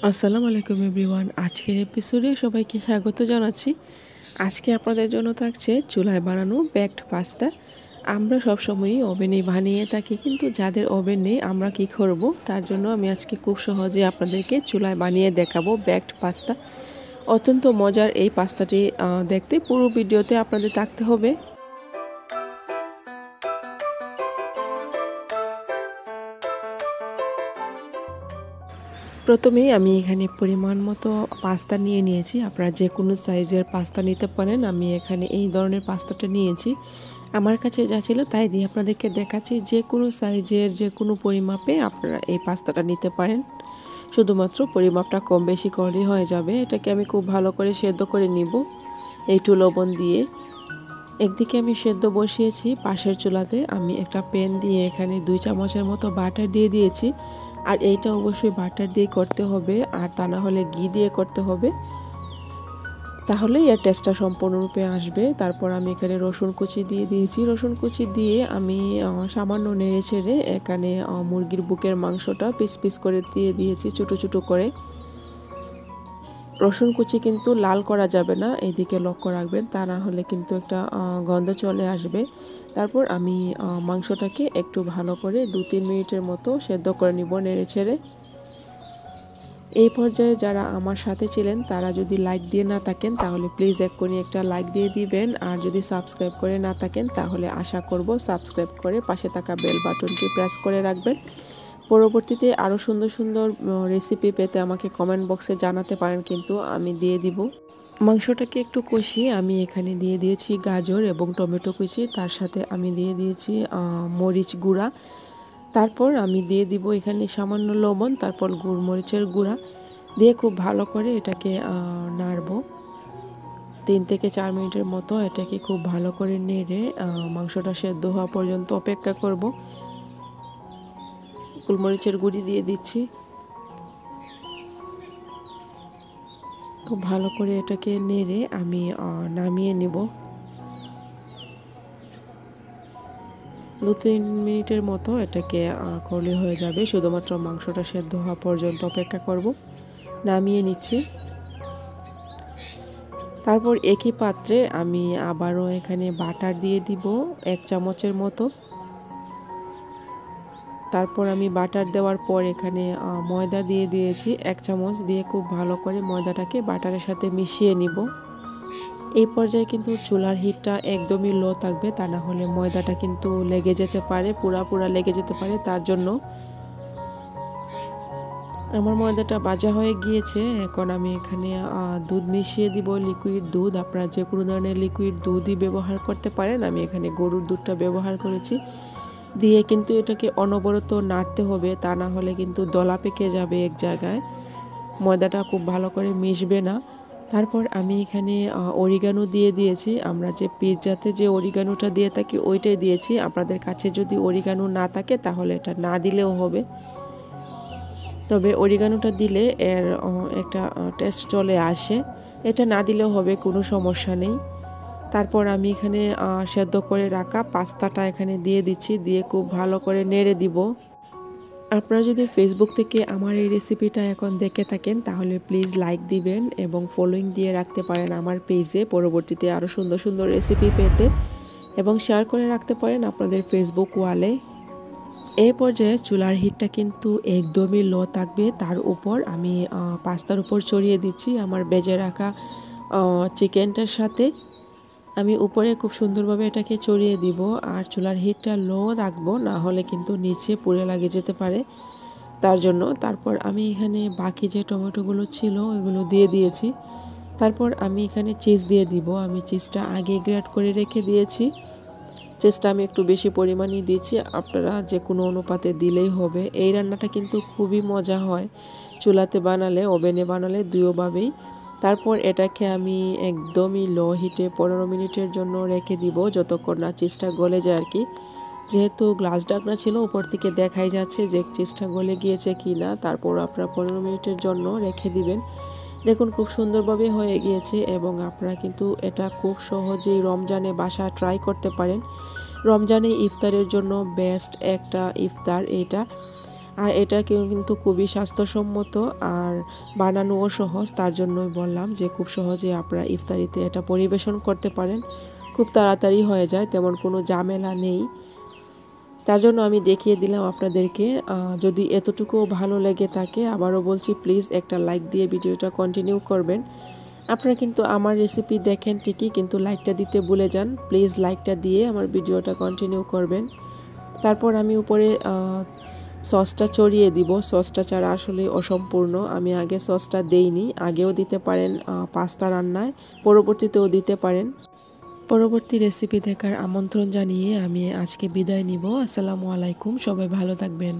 আসসালামু আলাইকুম এভরিওয়ান। আজকের এপিসোডে সবাইকে স্বাগত জানাচ্ছি। আজকে আপনাদের জন্য থাকছে চুলায় বানানো বেকড পাস্তা। আমরা সবসময়ই ওভেনে বানিয়ে থাকি, কিন্তু যাদের ওভেন নেই আমরা কি করব, তার জন্য আমি আজকে খুব সহজে আপনাদেরকে চুলায় বানিয়ে দেখাবো বেকড পাস্তা। অত্যন্ত মজার এই পাস্তাটি দেখতে পুরো ভিডিওতে আপনাদের থাকতে হবে। প্রথমেই আমি এখানে পরিমাণ মতো পাস্তা নিয়ে নিয়েছি। আপনারা যে কোনো সাইজের পাস্তা নিতে পারেন। আমি এখানে এই ধরনের পাস্তাটা নিয়েছি। আমার কাছে যা ছিল তাই দিয়ে আপনাদেরকে দেখাচ্ছি। যে কোনো সাইজের যে কোনো পরিমাপে আপনারা এই পাস্তাটা নিতে পারেন। শুধুমাত্র পরিমাপটা কম বেশি করলেই হয়ে যাবে। এটাকে আমি খুব ভালো করে সেদ্ধ করে নিব একটু লবণ দিয়ে। একদিকে আমি সেদ্ধ বসিয়েছি, পাশের চুলাতে আমি একটা প্যান দিয়ে এখানে 2 চামচের মতো বাটার দিয়ে দিয়েছি। আর এইটা অবশ্যই বাটার দিয়ে করতে হবে, আর তা না হলে ঘি দিয়ে করতে হবে, তাহলেই এর টেস্টটা সম্পূর্ণরূপে আসবে। তারপর আমি এখানে রসুন কুচি দিয়ে দিয়েছি। রসুন কুচি দিয়ে আমি সামান্য নেড়ে ছেড়ে এখানে মুরগির বুকের মাংসটা পিস পিস করে দিয়ে দিয়েছি ছোটো ছোটো করে। রসুন কুচি কিন্তু লাল করা যাবে না, এদিকে লক্ষ্য রাখবেন, তা না হলে কিন্তু একটা গন্ধ চলে আসবে। তারপর আমি মাংসটাকে একটু ভালো করে 2-3 মিনিটের মতো সেদ্ধ করে নিব নেড়ে ছেড়ে। এই পর্যায়ে যারা আমার সাথে ছিলেন তারা যদি লাইক দিয়ে না থাকেন তাহলে প্লিজ এক্ষুনি একটা লাইক দিয়ে দিবেন। আর যদি সাবস্ক্রাইব করে না থাকেন তাহলে আশা করব সাবস্ক্রাইব করে পাশে থাকা বেল বাটনটি প্রেস করে রাখবেন। পরবর্তীতে আরও সুন্দর সুন্দর রেসিপি পেতে আমাকে কমেন্ট বক্সে জানাতে পারেন, কিন্তু আমি দিয়ে দিব। মাংসটাকে একটু কষিয়ে আমি এখানে দিয়ে দিয়েছি গাজর এবং টমেটো কুচি, তার সাথে আমি দিয়ে দিয়েছি মরিচ গুঁড়া। তারপর আমি দিয়ে দিব এখানে সামান্য লবণ, তারপর গোলমরিচের গুঁড়া দিয়ে খুব ভালো করে এটাকে নাড়ব। 3 থেকে 4 মিনিটের মতো এটাকে খুব ভালো করে নেড়ে মাংসটা সেদ্ধ হওয়া পর্যন্ত অপেক্ষা করব। গোলমরিচের গুঁড়ি দিয়ে দিচ্ছি। খুব ভালো করে এটাকে নেড়ে আমি নামিয়ে নেব। 2-3 মিনিটের মতো এটাকে করলে হয়ে যাবে। শুধুমাত্র মাংসটা সেদ্ধ হওয়া পর্যন্ত অপেক্ষা করব। নামিয়ে নিচ্ছি। তারপর একই পাত্রে আমি আবারও এখানে বাটার দিয়ে দিব 1 চামচের মতো। তারপর আমি বাটার দেওয়ার পর এখানে ময়দা দিয়ে দিয়েছি 1 চামচ, দিয়ে খুব ভালো করে ময়দাটাকে বাটারের সাথে মিশিয়ে নিব। এই পর্যায়ে কিন্তু চুলার হিটটা একদমই লো থাকবে, তা না হলে ময়দাটা কিন্তু লেগে যেতে পারে, পুরা লেগে যেতে পারে। তার জন্য আমার ময়দাটা ভাজা হয়ে গিয়েছে। এখন আমি এখানে দুধ মিশিয়ে দিব, লিকুইড দুধ। আপনারা যে কোনো ধরনের লিকুইড দুধই ব্যবহার করতে পারেন। আমি এখানে গরুর দুধটা ব্যবহার করেছি। দিয়ে কিন্তু এটাকে অনবরত নাড়তে হবে, তা না হলে কিন্তু দলা পেকে যাবে এক জায়গায়, ময়দাটা খুব ভালো করে মিশবে না। তারপর আমি এখানে অরিগানো দিয়ে দিয়েছি। আমরা যে পিৎজাতে যে অরিগানোটা দিয়ে থাকি ওইটাই দিয়েছি। আপনাদের কাছে যদি অরিগানো না থাকে তাহলে এটা না দিলেও হবে, তবে অরিগানোটা দিলে এর একটা টেস্ট চলে আসে। এটা না দিলেও হবে, কোনো সমস্যা নেই। তারপর আমি এখানে সেদ্ধ করে রাখা পাস্তাটা এখানে দিয়ে দিচ্ছি, দিয়ে খুব ভালো করে নেড়ে দিব। আপনারা যদি ফেসবুক থেকে আমার এই রেসিপিটা এখন দেখে থাকেন তাহলে প্লিজ লাইক দিবেন এবং ফলোইং দিয়ে রাখতে পারেন আমার পেজে, পরবর্তীতে আরও সুন্দর সুন্দর রেসিপি পেতে, এবং শেয়ার করে রাখতে পারেন আপনাদের ফেসবুক ওয়ালে। এই পর্যায়ে চুলার হিটটা কিন্তু একদমই লো থাকবে। তার উপর আমি পাস্তার উপর ছড়িয়ে দিচ্ছি আমার ভেজে রাখা চিকেনটার সাথে। আমি উপরে খুব সুন্দরভাবে এটাকে ছড়িয়ে দিব, আর চুলার হিটটা লো রাখবো, না হলে কিন্তু নিচে পুড়ে লাগে যেতে পারে, তার জন্য। তারপর আমি এখানে বাকি যে টমেটোগুলো ছিল ওইগুলো দিয়ে দিয়েছি। তারপর আমি এখানে চিজ দিয়ে দিব। আমি চিজটা আগে গ্রেট করে রেখে দিয়েছি। চিজটা আমি একটু বেশি পরিমাণই দিয়েছি, আপনারা যে কোনো অনুপাতে দিলেই হবে। এই রান্নাটা কিন্তু খুবই মজা হয় চুলাতে বানালে, ওভেনে বানালে, দুইভাবেই। তারপর এটাকে আমি একদমই লো হিটে 15 মিনিটের জন্য রেখে দিব, যতক্ষণ না চিজটা গলে যায় আর কি। যেহেতু গ্লাস ঢাকনা ছিল, উপর থেকে দেখাই যাচ্ছে যে চিজটা গলে গিয়েছে কি না। তারপর আপনারা 15 মিনিটের জন্য রেখে দিবেন। দেখুন খুব সুন্দরভাবে হয়ে গিয়েছে, এবং আপনারা কিন্তু এটা খুব সহজেই রমজানে বাসায় ট্রাই করতে পারেন। রমজানে ইফতারের জন্য বেস্ট একটা ইফতার এটা। আর এটা কিন্তু খুবই স্বাস্থ্যসম্মত আর বানানোও সহজ। তার জন্যই বললাম যে খুব সহজে আপনারা ইফতারিতে এটা পরিবেশন করতে পারেন, খুব তাড়াতাড়ি হয়ে যায়, তেমন কোনো ঝামেলা নেই। তার জন্য আমি দেখিয়ে দিলাম আপনাদেরকে। যদি এতটুকুও ভালো লেগে থাকে, আবারও বলছি প্লিজ একটা লাইক দিয়ে ভিডিওটা কন্টিনিউ করবেন। আপনারা কিন্তু আমার রেসিপি দেখেন ঠিকই, কিন্তু লাইকটা দিতে ভুলে যান। প্লিজ লাইকটা দিয়ে আমার ভিডিওটা কন্টিনিউ করবেন। তারপর আমি উপরে সসটা ছড়িয়ে দিব। সসটা ছাড়া আসলে অসম্পূর্ণ। আমি আগে সসটা দেইনি, আগেও দিতে পারেন পাস্তা রান্নায়, পরবর্তীতেও দিতে পারেন। পরবর্তী রেসিপি দেখার আমন্ত্রণ জানিয়ে আমি আজকে বিদায় নিব। আসসালামু আলাইকুম, সবাই ভালো থাকবেন।